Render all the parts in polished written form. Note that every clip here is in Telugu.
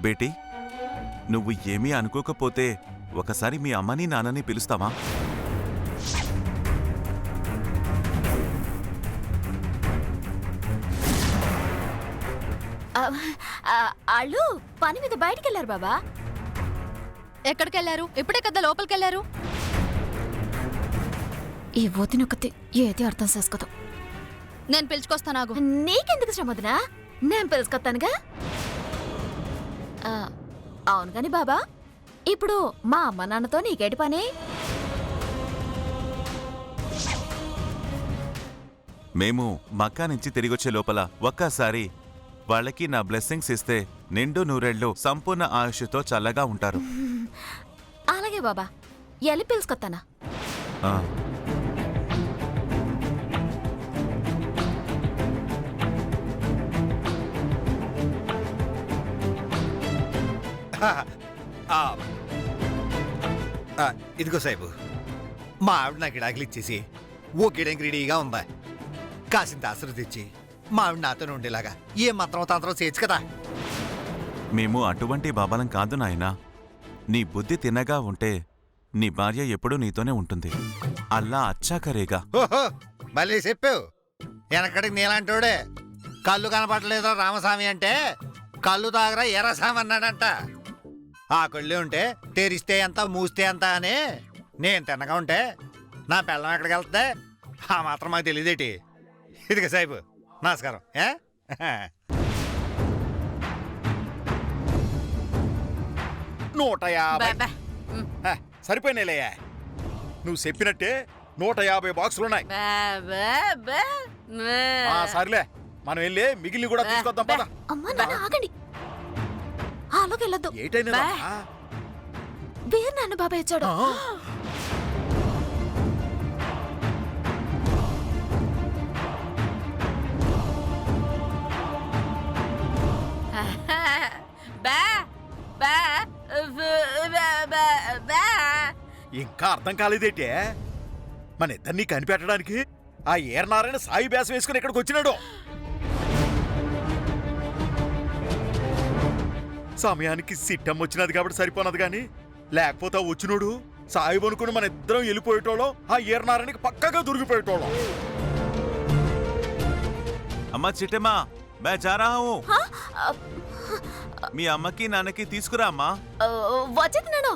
బేటీ, నువ్వు ఏమీ అనుకోకపోతే ఒకసారి మీ అమ్మని నాన్నని పిలుస్తావా? వాళ్ళు పని మీద బయటికెళ్లారు బాబా. ఎక్కడికెళ్లారు? ఇప్పుడే కదా లోపలికెళ్లారు. ఈ వదినొకతి ఏది అర్థం చేసుకోదు. నేను పిలుచుకొస్తానాగు. నీకెందుకు శ్రమదినా? నేను పిలుచుకొస్తానుగా. అవును కాని బాబా, ఇప్పుడు మా అమ్మ నాన్నతో నీకేటి పని? మేము మక్కా నుంచి తిరిగొచ్చే లోపల ఒక్కసారి వాళ్ళకి నా బ్లెస్సింగ్స్ ఇస్తే నిండు నూరేళ్లు సంపూర్ణ ఆయుష్తో చల్లగా ఉంటారు. అలాగే బాబా, ఎల్లి పిలుచుకొస్తానా? ఆ. ఇదిగో సాహిబు, మా ఆవిడ నాకు ఇడాకులు ఇచ్చేసి ఓ గిడంగి రెడీగా ఉందా. కాసింత ఆశ్రయం తెచ్చి మా ఆవిడ నాతోనే ఉండేలాగా ఏ మంత్రం తంత్రం చేయొచ్చు కదా. మేము అటువంటి బాబాలం కాదు నాయనా. నీ బుద్ధి తిన్నగా ఉంటే నీ భార్య ఎప్పుడూ నీతోనే ఉంటుంది. అల్లా అచ్చాకరేగా. ఓహో, భలే చెప్పావు. వెనకడికి నీలాంటోడే కళ్ళు కనపడలేదురా రామస్వామి అంటే కళ్ళు తాగరా ఎర్రస్వామి అన్నాడంట. ఆ కళ్ళే ఉంటే తెరిస్తే ఎంత మూస్తే ఎంత అని నేను తిన్నగా ఉంటే నా పిల్లం ఎక్కడికి వెళ్తే ఆ మాత్రం మాకు తెలియదేటి. ఇదిగో సాహిబు, నమస్కారం. 150 సరిపోయినాయ్యా. నువ్వు చెప్పినట్టే 150 బాక్సులున్నాయి. సర్లే, మనం వెళ్ళి మిగిలిన కూడా తీసుకొద్దాం పద. అమ్మా నాన్న ఆగండి, ఆలోకి వెళ్ళొద్దు. ఏటైనా వేరు నాన్న బాబాయ్ వచ్చాడు. ఇంకా అర్థం కాలేదేంటే? మన ఇద్దరినీ కనిపెట్టడానికి ఆ ఏర్నారాయణ సాయి బేసం వేసుకుని ఇక్కడికి వచ్చినాడు. సమయానికి సిట్టం వచ్చినది కాబట్టి సరిపోనది గాని, లేకపోతే వచ్చినోడు సాయి అనుకుని మన ఇద్దరం వెళ్ళిపోయేటోళ్ళం, ఆ ఏర్నారాయణకి పక్కగా దొరికిపోయేటోళ్ళం. అమ్మా చిట్టమ్మా, మే జా రహా హూ. మీ అమ్మకి నాన్నకి తీసుకురా అమ్మా. వచ్చేది నేను.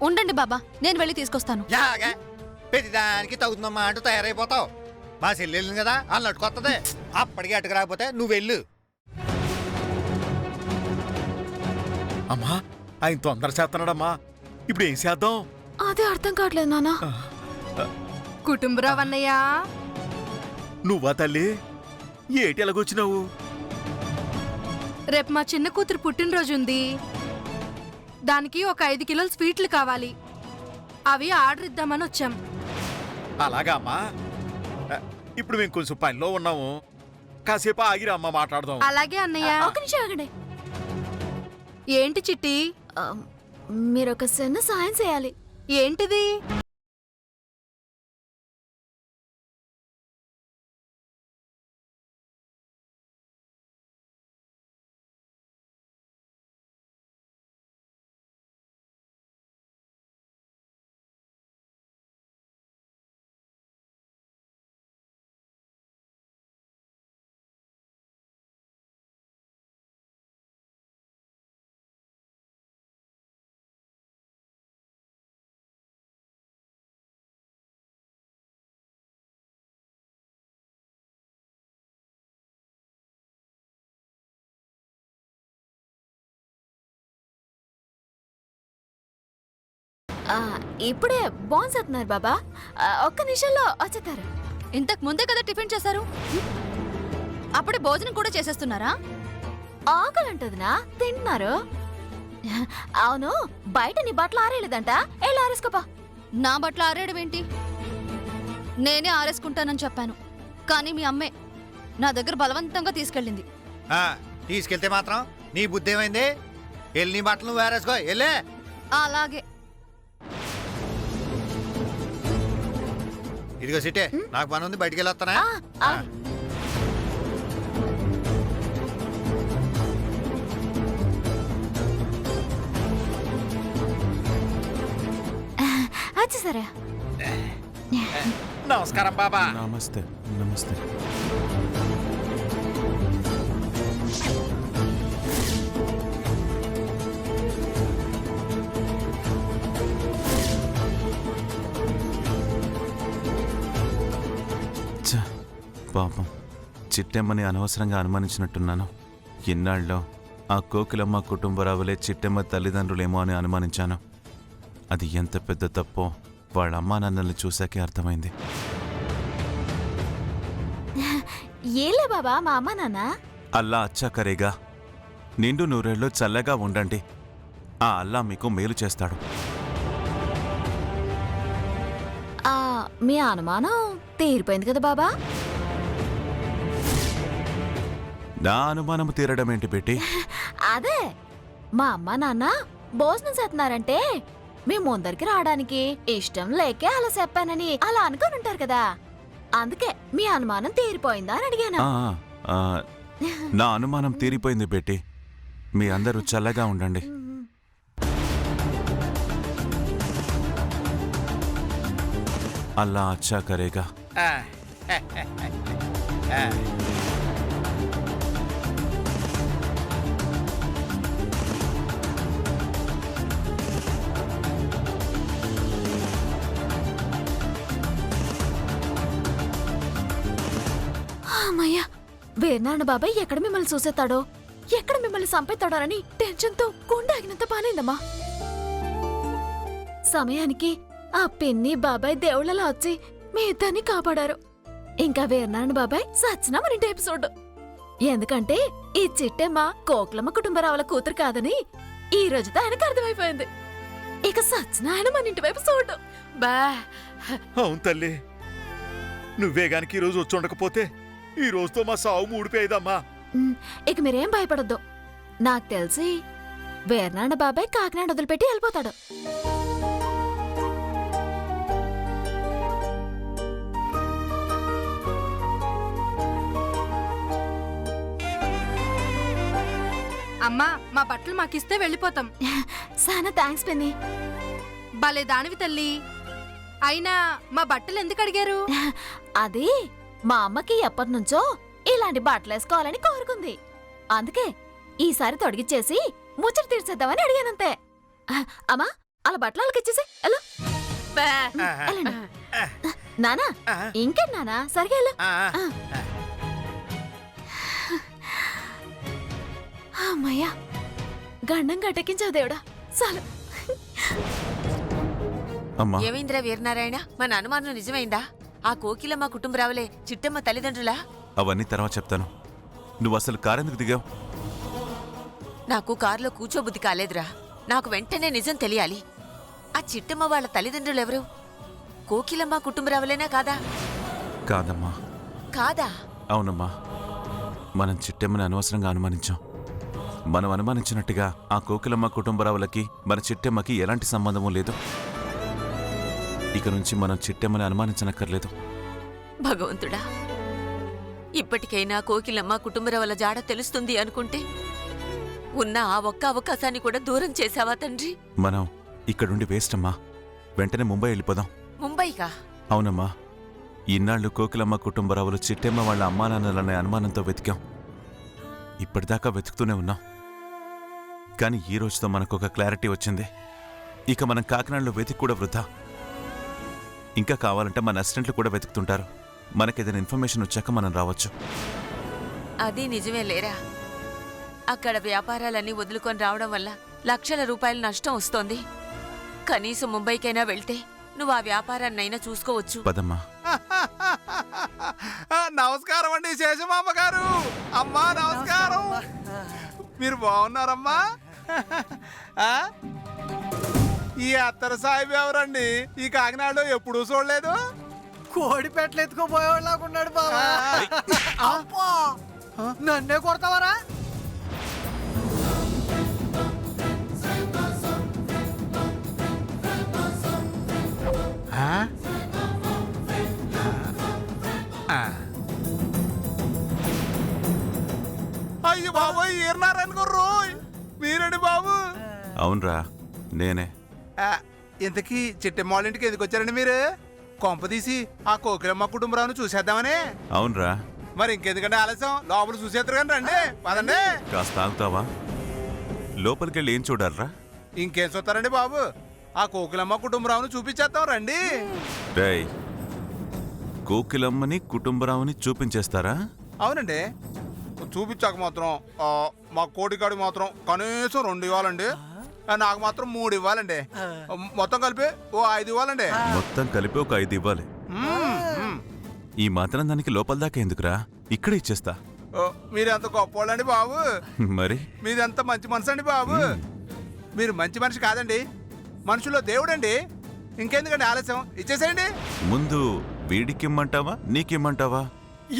ఉండండి బాబా, నేను వెళ్ళి తీసుకొస్తాను. ప్రతిదానికి తగుతుందమ్మా అంటూ తయారైపోతావు. మా చెల్లి వెళ్ళింది కదా, అన్నట్టు కొత్తదే. అప్పటికి అటుకు రాకపోతే నువ్వు వెళ్ళు. అమ్మా, ఆయన తొందర చేస్తున్నాడమ్మా. ఇప్పుడు ఏం చేద్దాం? అదే అర్థం కావట్లేదు నాన్న. కుటుంబరావు అన్నయ్య, నువ్వా తల్లి? ఏటి ఎలాగొచ్చినావు? రేపు మా చిన్న కూతురు పుట్టినరోజు ఉంది. దానికి ఒక 5 కిలోల స్వీట్లు కావాలి. అవి ఆర్డర్ ఇద్దామని వచ్చాం. అలాగా అమ్మా, ఇప్పుడు మేము కొంచెం పనిలో ఉన్నాము. కాసేపు ఆగిరా అమ్మ, మాట్లాడదాం. అలాగే అన్నయ్య. ఒక నిమిషం ఆగండి. ఏంటి చిట్టి? మీరు ఒక చిన్న సాయం చేయాలి. ఏంటిది? ఇప్పుడే బాన్స్ అవుతున్నారు బాబా. ఒక్క నిమిషంలో వచ్చేస్తారు. ఇంతకు ముందే కదా టిఫిన్ చేశారు, అప్పుడే భోజనం కూడా చేసేస్తున్నారా? ఆకలంటదినా, తింటున్నారు. అవును, బయట నీ బట్టలు ఆరేలేదంట, ఎలా ఆరేసుకోపా. నా బట్టలు ఆరేయడం ఏంటి? నేనే ఆరేసుకుంటానని చెప్పాను, కానీ మీ అమ్మే నా దగ్గర బలవంతంగా తీసుకెళ్ళింది. తీసుకెళ్తే మాత్రం నీ బుద్ధి ఏమైంది? వెళ్ళి నీ బట్టలు నువ్వు వేరేసుకో, వెళ్ళే. అలాగే. ఇదిగో సిట్టే, నాకు పని ఉంది, బయటికి వెళ్ళి వస్తానా? సరే నమస్కారం బాబా. నమస్తే నమస్తే. ఛ, పాపం చిట్టెమ్మని అనవసరంగా అనుమానించినట్టున్నాను. ఇన్నాళ్ళలో ఆ కోకిలమ్మ కుటుంబరావులే చిట్టెమ్మ తల్లిదండ్రులేమో అని అనుమానించాను. అది ఎంత పెద్ద తప్పో వాళ్ళ అమ్మా నాన్నల్ని చూశాకే అర్థమైంది. ఏలే బాబా మా అమ్మ నాన్న. అల్లా అచ్చా కరేగా. నిండు నూరేళ్ళు చల్లగా ఉండండి. ఆ అల్లా మీకు మేలు చేస్తాడు. ఆ, మీ అనుమానం తీరిపోయింది కదా బాబా. నా అనుమానం తీరడం ఏంటి బేటీ? అదే మా అమ్మ నాన్న భోజనం చేస్తున్నారంటే మీ ముందరికి రావడానికి ఇష్టం లేకే అలా చెప్పానని అలా అనుకుని ఉంటారు కదా. అందుకే మీ అనుమానం తీరిపోయిందా అని అడిగాను. ఆ, నా అనుమానం తీరిపోయింది బేటీ. మీ అందరూ చల్లగా ఉండండి. అల్లా అచ్చా కరేగా. అమ్మయ్యా, వీరనారాయణ బాబాయ్ ఎక్కడ మిమ్మల్ని చూసేస్తాడో, ఎక్కడ మిమ్మల్ని చంపేస్తాడోనని టెన్షన్తో గుండె ఆగినంత పానైందమ్మా. సమయానికి ఆ పిన్ని బాబాయ్ దేవుళ్ళలా వచ్చి మీ ఇద్దరిని కాపాడారు. ఇంకా వీరనారాయణ బాబాయ్ సచ్చినా మన ఇంటి ఎపిసోడ్. ఎందుకంటే ఈ చిట్టెమ్మ కోకిలమ్మ కుటుంబరావుల కూతురు కాదని ఈ రోజుతో ఆయనకు అర్థమైపోయింది. ఇక సచ్చిన ఆయన మన ఇంటి వైపు చూడు. బా అవును తల్లి, నువ్వే గానికి ఈ రోజు వచ్చి ఉండకపోతే ఈ రోజుతో మా సావు మూడిపోయేదమ్మా. ఇక మీరేం భయపడొద్దు. నాకు తెలిసి వీరనారాయణ బాబాయ్ కాకినాడ వదిలిపెట్టి వెళ్ళిపోతాడు. అమ్మా, మా బట్టలు మాకిస్తే వెళ్ళిపోతాం. సానా థ్యాంక్స్ పిన్ని. భలే దానివి తల్లి. అయినా మా బట్టలు ఎందుకు అడిగారు? అది మా అమ్మకి ఎప్పటినుంచో ఇలాంటి బట్టలు వేసుకోవాలని కోరుకుంది. అందుకే ఈసారి తొడిగిచ్చేసి ముచ్చట తీర్చేద్దామని అడిగానంతే. అమ్మా, అలా బట్టలు వాళ్ళకిచ్చేసి నానా. ఇంకేం నానా, సరిగా వెళ్ళు. అమ్మయ్యా, గండం గట్టెక్కించావు దేవుడా. చాలు. అమ్మా, ఏమైందిరా వీరనారాయణ? మన అనుమానం నిజమైందా? ఆ కోకిలమ్మ కుటుంబరావులే చిట్టమ్మ తల్లిదండ్రులా? అవన్నీ తర్వాత చెప్తాను. నువ్వు అసలు కారెందుకు దిగావు? నాకు కారులో కూర్చోబుద్ధి కాలేదురా. నాకు వెంటనే నిజం తెలియాలి. ఆ చిట్టమ్మ వాళ్ళ తల్లిదండ్రులెవరు? కోకిలమ్మ కుటుంబరావులేనా కాదా? కాదమ్మా. కాదా? అవునమ్మా, మనం చిట్టెమ్మని అనవసరంగా అనుమానించాం. మనం అనుమానించినట్టుగా ఆ కోకిలమ్మ కుటుంబరావులకి మన చిట్టెమ్మకి ఎలాంటి సంబంధమూ లేదు. ఇక నుంచి మనం చిట్టెమ్మని అనుమానించనక్కర్లేదు. భగవంతుడా, ఇప్పటికైనా కోకిలమ్మ కుటుంబరావుల జాడ తెలుస్తుంది అనుకుంటే ఉన్న ఆ ఒక్క అవకాశాన్ని కూడా దూరం చేశావా తండ్రి? మనం ఇక్కడుండి వేస్ట్ అమ్మా. వెంటనే ముంబై వెళ్ళిపోదాం. ముంబైకా? అవునమ్మా, ఇన్నాళ్ళు కోకిలమ్మ కుటుంబరావులు చిట్టెమ్మ వాళ్ళ అమ్మానాన్నలనే అనుమానంతో వెతికాం. ఇప్పటిదాకా వెతుకుతూనే ఉన్నాం. కానీ ఈ రోజుతో మనకొక క్లారిటీ వచ్చింది. ఇక మనం కాకినాడలో వెతికి కూడా వృధా. ఇంకా కావాలంటే మన అసిస్టెంట్లు కూడా వెతుకుతుంటారు. మనకేదైనా ఇన్ఫర్మేషన్ వచ్చాక మనం రావచ్చు. అది నిజమే లేరా. అక్కడ వ్యాపారాలన్నీ వదులుకొని రావడం వల్ల లక్షల రూపాయల నష్టం వస్తోంది. కనీసం ముంబైకైనా వెళ్తే నువ్వు ఆ వ్యాపారాన్నైనా చూసుకోవచ్చు. పదమ్మా. నమస్కారం అండి శేషమామ గారు. అమ్మా నమస్కారం. మీరు బాగున్నారమ్మా? ఈ అత్తర సాహిబ్ ఎవరండి? ఈ కాకినాడలో ఎప్పుడూ చూడలేదు. కోడి పెట్టలు ఎత్తుకోపోయేవాళ్ళగా ఉన్నాడు బాబా. నన్నే కొడతావరా? అయ్యో బాబోయ్, ఈరనారాయణ గారు మీరండి బాబు? అవునరా, నేనే. ఇంతకీ చిట్టమ్మ వాళ్ళ ఇంటికి ఎందుకు వచ్చారండి మీరు? కొంప తీసి ఆ కోకిలమ్మ కుటుంబరావును చూసేద్దామని. అవునరా, మరి ఇంకెందుకంటే ఆలస్యం, లోపల చూసేద్దరు కానీ రండి, పదండి. కాస్త ఆగుతావా? లోపలికెళ్ళి ఏం చూడాలరా? ఇంకేం చూస్తారండి బాబు, ఆ కోకిలమ్మ కుటుంబరావును చూపించేద్దాం రండి. రేయ్, కోకిలమ్మని కుటుంబరావుని చూపించేస్తారా? అవునండి, చూపించాక మాత్రం మా కోటికాడి మాత్రం కనీసం 2 ఇవ్వాలండి, నాకు మాత్రం 3 ఇవ్వాలండి. మొత్తం కలిపి ఓ 5 ఇవ్వాలండి. మొత్తం కలిపి ఒక 5 ఇవ్వాలి. ఈ మాత్రం దానికి లోపల దాకా ఎందుకురా, ఇక్కడ ఇచ్చేస్తా. మీరెంత గొప్పోళ్ళండి బాబు, మరి మీరెంత మంచి మనసు అండి బాబు. మీరు మంచి మనిషి కాదండి, మనుషుల్లో దేవుడండి. ఇంకెందుకండి ఆలస్యం, ఇచ్చేసేయండి. ముందు వీడికిమ్మంటావా నీకిమ్మంటావా?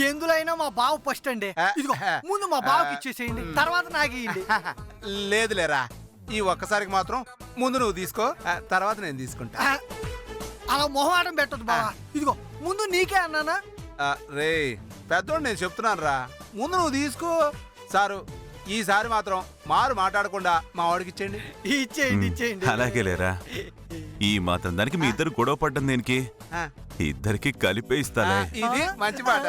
ఎందులో అయినా మా బావ ఫస్ట్ అండి. ఇదిగో ముందు మా బావకి ఇచ్చేసేయండి, తర్వాత నాకు ఇయ్యండి. లేదులేరా, ఈ ఒక్కసారికి మాత్రం ముందు నువ్వు తీసుకో, తర్వాత నేను తీసుకుంటా. అలా మొహమాటం పెట్టొద్దు బావా. ఇదిగో ముందు నీకే అన్నానా? రే పెద్దోడు, నేను చెప్తున్నాను రా, ముందు నువ్వు తీసుకో. సారు, ఈసారి మాత్రం మారు మాట్లాడకుండా మా వాడికి ఇచ్చేయండి. ఇచ్చేయండి ఇచ్చేయండి. అలాగే లేరా, ఈ మాత్రం దానికి మీ ఇద్దరు గొడవ పడ్డం దేనికి? ఇద్దరికి కలిపే ఇస్తాలే. ఇది మంచి పాట.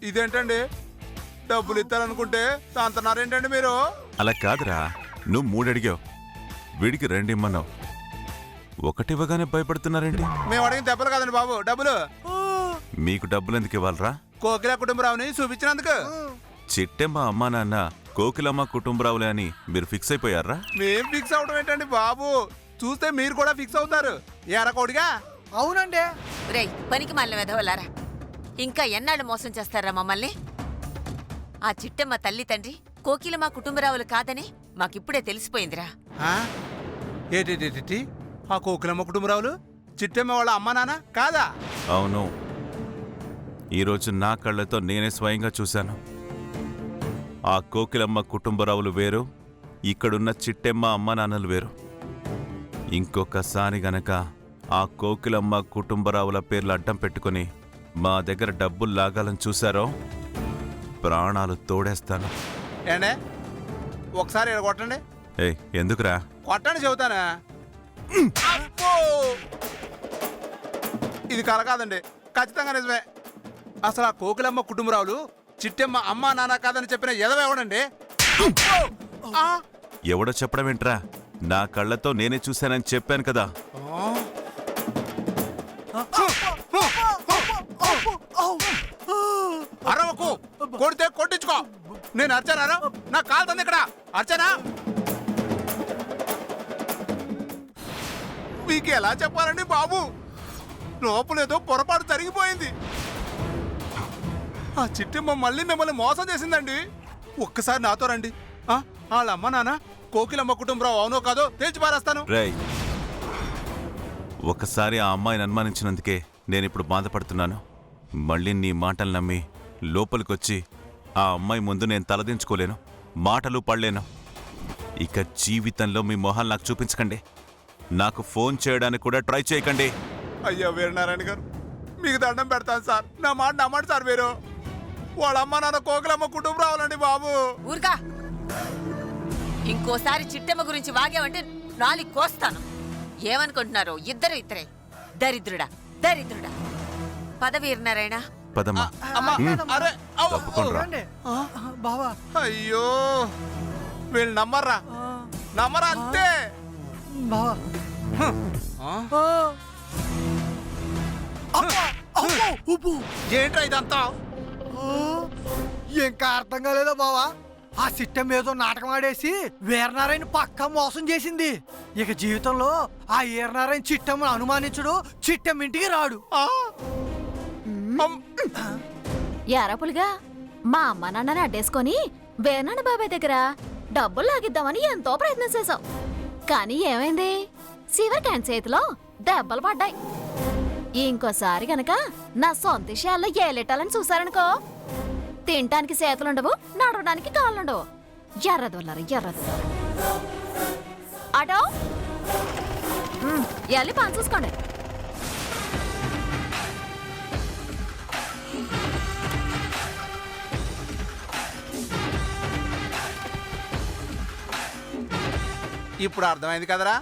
ఇదేంటండి, డబ్బులు ఇస్తారనుకుంటే తంతన్నారేంటండి మీరు? అలా కాదురా, నువ్వు 3 అడిగావు, వీడికి 2 ఇమ్మన్నావు. 1 ఇవ్వగానే భయపడుతున్నారేంటి? మేము అడిగిన దెబ్బలు కాదండి బాబు, డబ్బులు. మీకు డబ్బులు ఎందుకు ఇవ్వాలరా? కోకిల కుటుంబరావుని చూపించినందుకు. చిట్టెమ్మ అమ్మా నాన్న కోకిలమ్మ కుటుంబరావులే అని మీరు ఫిక్స్ అయిపోయారా? మేం ఫిక్స్ అవడం ఏంటండి బాబు, చూస్తే మీరు కూడా ఫిక్స్ అవుతారు. ఏరకోడిగా. అవునండి. రేయ్, పనికి మళ్ళీ వెధవలారా, ఇంకా ఎన్నాళ్ళు మోసం చేస్తారా మమ్మల్ని? ఆ చిట్టమ్మ తల్లి తండ్రి కోకిలమ్మ కుటుంబరావులు కాదని మాకిప్పుడే తెలిసిపోయిందిరా. ఏంటి ఆ కోకిలమ్మ కుటుంబరావులు చిట్టమ్మ వాళ్ళ అమ్మా నాన్న కాదా? అవును, ఈరోజు నా కళ్ళతో నేనే స్వయంగా చూశాను. ఆ కోకిలమ్మ కుటుంబరావులు వేరు, ఇక్కడున్న చిట్టెమ్మ అమ్మ నాన్నలు వేరు. ఇంకొకసారి గనక ఆ కోకిలమ్మ కుటుంబరావుల పేర్లు అడ్డం పెట్టుకుని మా దగ్గర డబ్బులు లాగాలని చూశారో ప్రాణాలు తోడేస్తాను. ఏండే, ఒకసారి ఇక్కడ కొట్టండి. ఏయ్, ఎందుకురా? కొట్టండి చెబుతానా. అబ్బో! ఇది కల కాదండి, ఖచ్చితంగా నిజమే. అసలు ఆ కోకిలమ్మ కుటుంబరావులు చిట్టమ్మ అమ్మా నాన్న కాదని చెప్పిన ఎదవ ఎవడండి? ఎవడో చెప్పడం ఏంట్రా? నా కళ్ళతో నేనే చూశానని చెప్పాను కదా. అరవకు, కొడితే కొట్టించుకో. నేను అర్చనా? నా కాలుతుంది ఇక్కడ. అర్చనా, మీకు ఎలా చెప్పాలండి బాబు, లోపలేదో పొరపాటు జరిగిపోయింది. ఆ చిట్టమ్మ మళ్ళీ మిమ్మల్ని మోసం చేసిందండి. ఒక్కసారి నాతో రండి. వాళ్ళ అమ్మ నాన్న కోకిలమ్మ కుటుంబరావు అవునో కాదో తేల్చి పారేస్తాను. రేయ్, ఒకసారి ఆ అమ్మాయిని అనుమానించినందుకే నేనిప్పుడు బాధపడుతున్నాను. మళ్ళీ నీ మాటలు నమ్మి లోపలికొచ్చి ఆ అమ్మాయి ముందు నేను తలదించుకోలేను, మాటలు పడలేను. ఇక జీవితంలో మీ మొహాలు నాకు చూపించకండి, నాకు ఫోన్ చేయడానికి కూడా ట్రై చేయకండి. అయ్యో వీరనారాయణ గారు, మీకు దండం పెడతాను సార్, నా మాట నమ్మండి సార్. మీరు వాళ్ళ అమ్మ నాన్న కోకిలమ్మ కుటుంబం రావాలండి బాబు. ఊరుగా, ఇంకోసారి చిట్టమ్మ గురించి వాగావంటే నాలుగు కోస్తాను. ఏమనుకుంటున్నారు ఇద్దరే? దరిద్రుడా దరిద్రుడా. పదవీరనారాయణ, పదమ్మా. అరే తప్పకుండా. బావా, అయ్యో వీళ్ళు నమ్మర్రా, నమ్మరా అంతే. బావా, ఏంట్రా ఇదంతా? ఇంకా అర్థం కాలేదా బావా? ఆ సిట్టం ఏదో నాటకం ఆడేసి వీరనారాయణ పక్కా మోసం చేసింది. ఇక జీవితంలో ఆ వీరనారాయణ చిట్టమ్మను అనుమానించడు, చిట్టమ్మ ఇంటికి రాడు. యారాపులుగా మా అమ్మ నాన్నని అడ్డేసుకొని వేనాన్న బాబాయ్ దగ్గర డబ్బులు లాగిద్దామని ఎంతో ప్రయత్నం చేశావు. కానీ ఏమైంది? సివర్ క్యాన్ చేతిలో దెబ్బలు పడ్డాయి. ఇంకోసారి గనక నా సొంత విషయాల్లో ఏలెట్టాలని చూసారనుకో, తినటానికి చేతులుండవు, నడవడానికి కాళ్ళుండవు. ఎర్రదొల్లరు ఎర్రదు. అటో వెళ్ళి పని చూసుకోండి. ఇప్పుడు అర్థమైంది కదరా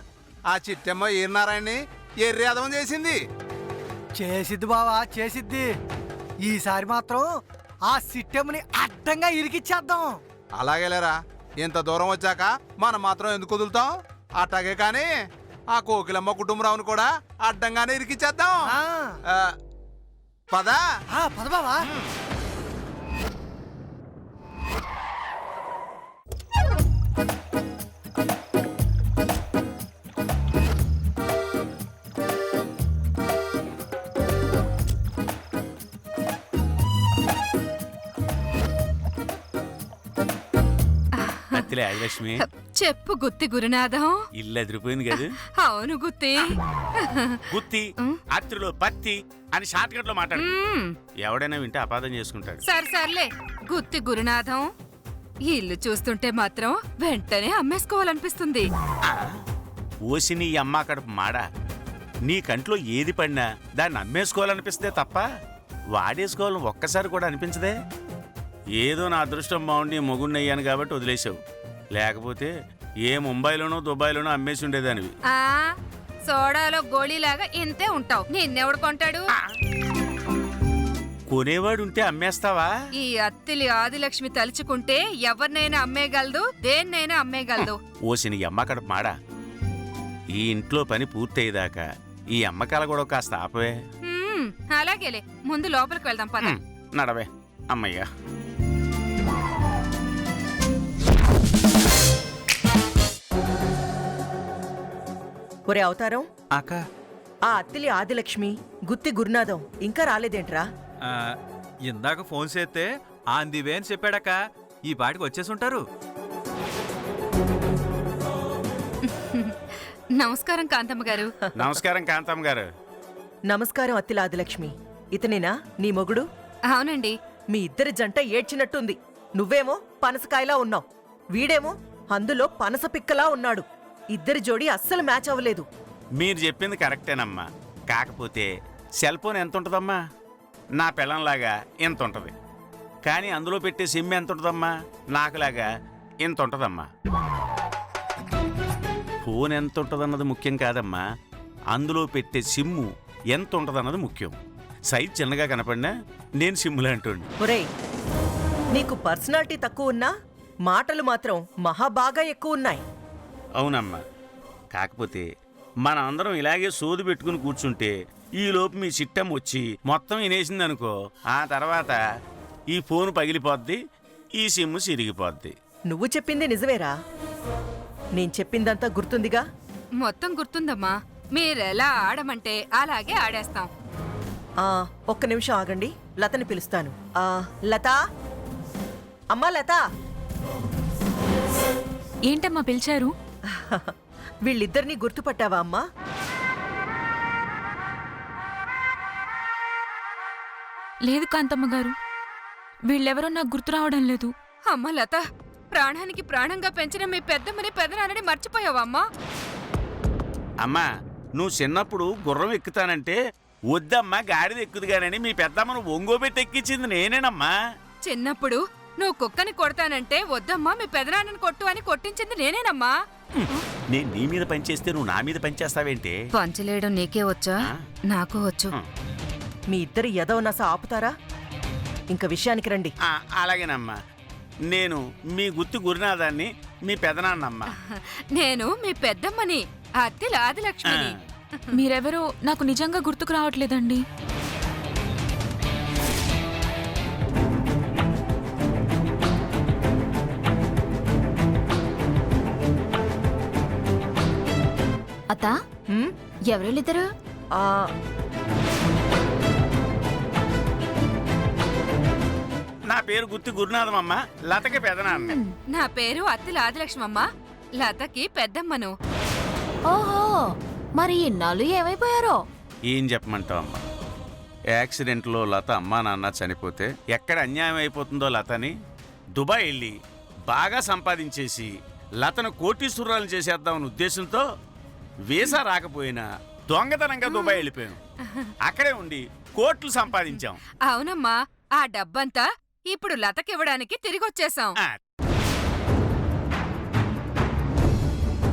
ఆ చిట్టమ్మ ఈర్నారాయణని ఎర్రేదం చేసింది. చేసిద్ది బావా చేసిద్ది. ఈసారి మాత్రం ఆ సిట్టెమ్మని అడ్డంగా ఇరికిచ్చేద్దాం. అలాగేలేరా, ఇంత దూరం వచ్చాక మనం మాత్రం ఎందుకు వదులుతాం? అట్టాగే కానీ ఆ కోకిలమ్మ కుటుంబరావును కూడా అడ్డంగానే ఇరికిచ్చేద్దాం. పదా పద బావా. అత్తిలే ఆదిలక్ష్మి, చెప్పు గుత్తి గురునాథం. ఇల్లు ఎదిరిపోయింది కదా. అవును గుత్తి. గుత్తి అత్తిలో పత్తి అని షార్ట్ కట్ లో మాట్లాడు. ఎవడైనా వింటే అపార్థం చేసుకుంటాడు. సర్లే గుత్తి గురునాథం, ఈ ఇల్లు చూస్తుంటే మాత్రం వెంటనే అమ్మేసుకోవాలనిపిస్తుంది. ఓసి నీ అమ్మ కడుపు మాడా, నీ కంట్లో ఏది పడినా దాన్ని అమ్మేసుకోవాలనిపిస్తే తప్ప వాడేసుకోవాలని ఒక్కసారి కూడా అనిపించదే. ఏదో నా అదృష్టం బాగుండి మొగుడిని అయ్యాను కాబట్టి వదిలేసావు, లేకపోతే ఏ ముంబైలోనో దుబాయ్లోనో అమ్మేసి ఉండేదానివి. ఆ సోడాలో గోళీలాగా ఇంతే ఉంటావు. నిన్నెవడు కొంటాడు? కొనేవాడు ఉంటే అమ్మేస్తావా? ఈ అత్తిలి ఆదిలక్ష్మి తలుచుకుంటే ఎవరినైనా అమ్మేయగలదు, దేన్నైనా అమ్మేయగలదు. ఓసిని అమ్మ కడుపు మాడా, ఈ ఇంట్లో పని పూర్తయ్యేదాకా ఈ అమ్మకాల కూడా కాస్త ఆపవే. అలాగేలే, ముందు లోపలికి వెళ్దాం పద. నడవే అమ్మయ్యా. ఒరే అవతారం, అక్క ఆ అత్తిలి ఆదిలక్ష్మి గుత్తి గురునాథం ఇంకా రాలేదేంట్రా? ఇందాక ఫోన్ చేస్తే ఆందివే అని చెప్పాడక్క. ఈ పాటికి వచ్చేసుంటారు. నమస్కారం కాంతమ్మ గారు. నమస్కారం కాంతమ్మ గారు. నమస్కారం అత్తిలి ఆదిలక్ష్మి. ఇతనేనా నీ మొగుడు? అవునండి. మీ ఇద్దరి జంట ఏడ్చినట్టుంది. నువ్వేమో పనసకాయలా ఉన్నావు, వీడేమో అందులో పనస పిక్కలా ఉన్నాడు. ఇద్దరి జోడి అస్సలు మ్యాచ్ అవ్వలేదు. మీరు చెప్పింది కరెక్టేనమ్మా, కాకపోతే సెల్ ఫోన్ ఎంత ఉంటుందమ్మా? నా పిల్లంలాగా ఎంత ఉంటుంది, కానీ అందులో పెట్టే సిమ్ ఎంత ఉంటుందమ్మా? నాకులాగా ఎంత ఉంటుందమ్మా. ఫోన్ ఎంత ఉంటుందన్నది ముఖ్యం కాదమ్మా, అందులో పెట్టే సిమ్ము ఎంత ఉంటుందన్నది ముఖ్యం. సైజ్ చిన్నగా కనపడినా నేను సిమ్ములు అంటుండి. ఒరేయ్, నీకు పర్సనాలిటీ తక్కువ ఉన్నా మాటలు మాత్రం మహాబాగా ఎక్కువ ఉన్నాయి. అవునమ్మా, కాకపోతే మన అందరం ఇలాగే సోది పెట్టుకుని కూర్చుంటే ఈలోపు మీ చిట్టం వచ్చి మొత్తం వినేసిందనుకో, ఆ తర్వాత ఈ ఫోన్ పగిలిపోద్ది, ఈ సిమ్ము సిరిగిపోద్ది. నువ్వు చెప్పింది నిజమేరా? నేను చెప్పిందంతా గుర్తుందిగా? మొత్తం గుర్తుందమ్మా. మీరెలా ఆడమంటే అలాగే ఆడేస్తాం. ఒక్క నిమిషం ఆగండి, లతని పిలుస్తాను. లత, అమ్మా లత. ఏంటమ్మా పిలిచారు? వీళ్ళిద్దరినీ గుర్తుపట్టావా అమ్మా? లేదు కాంతమ్మ గారు, వీళ్ళెవరో నాకు గుర్తు రావడం లేదు. అమ్మ లత, ప్రాణానికి ప్రాణంగా పెంచిన మీ పెద్దమ్మని పెదనాన్నని మర్చిపోయావా అమ్మా? అమ్మా, నువ్వు చిన్నప్పుడు గుర్రం ఎక్కుతానంటే వద్దమ్మా గాడిద ఎక్కుదుగానని మీ పెద్దమ్మను ఒంగోబెట్టి ఎక్కించింది నేనేనమ్మా. చిన్నప్పుడు నువ్వు కుక్కని కొడతానంటే వద్దమ్మా మీ పెదనాన్నని కొట్టు అని కొట్టించింది నేనేనమ్మా. నేను నీ మీద పనిచేస్తే నువ్వు నా మీద పనిచేస్తావేంటి? పంచలేయడం నీకే వచ్చా? నాకు వచ్చు. మీ ఇద్దరు ఎదవనస ఆపుతారా? ఇంక విషయానికి రండి. అలాగేనమ్మా. నేను మీ గుత్తి గురునాథాన్ని, మీ పెదనాన్నమ్మా. నేను మీ పెద్దమ్మని, అత్తిలి ఆదిలక్ష్మిని. మీరెవరో నాకు నిజంగా గుర్తుకు రావట్లేదండి. అత్తా, ఎవరెళ్ళిద్దరు? నా పేరు గుత్తి గురునాథమమ్మ, లతకి పెదనాన్న. నా పేరు అత్తిలి ఆదిలక్ష్మమ్మ, లతకి పెద్దమ్మను. ఓహో, మరి ఇన్నాళ్ళు ఏమైపోయారో? ఏం చెప్పమంటావు అమ్మా, యాక్సిడెంట్లో లత అమ్మా నాన్న చనిపోతే ఎక్కడ అన్యాయం అయిపోతుందో లతని దుబాయ్ వెళ్ళి బాగా సంపాదించేసి లతను కోటీశ్వరాలు చేసేద్దామని ఉద్దేశంతో వీసా రాకపోయినా దొంగతనంగా దుబాయ్ వెళ్ళిపోయాం. అక్కడే ఉండి కోట్లు సంపాదించాం. అవునమ్మా, ఆ డబ్బంతా ఇప్పుడు లతకివ్వడానికి తిరిగొచ్చేసాం.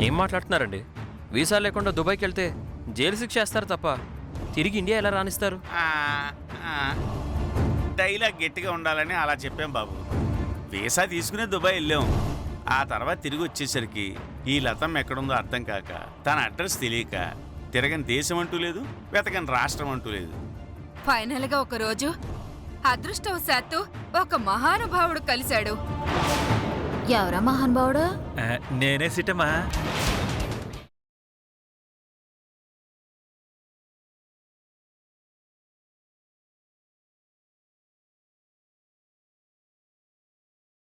ఏం మాట్లాడుతున్నారండి? వీసా లేకుండా దుబాయ్కి వెళ్తే జైలు శిక్ష వేస్తారు తప్ప తిరిగి ఇండియా ఎలా రాణిస్తారు? డైలాగ్ గట్టిగా ఉండాలని అలా చెప్పాం బాబు. వీసా తీసుకునే దుబాయ్ వెళ్ళాం. ఆ తర్వాత తిరిగి వచ్చేసరికి ఈ లతమ్మ ఎక్కడుందో అర్థం కాక, తన అడ్రస్ తెలియక తిరగని దేశం అంటూ లేదు, వెతకని రాష్ట్రం అంటూ లేదు. ఫైనల్ గా ఒక రోజు అదృష్టవశాత్తు ఒక మహానుభావుడు కలిశాడు. ఎవరా మహానుభావుడు? నేనే సిట్టమ్మా.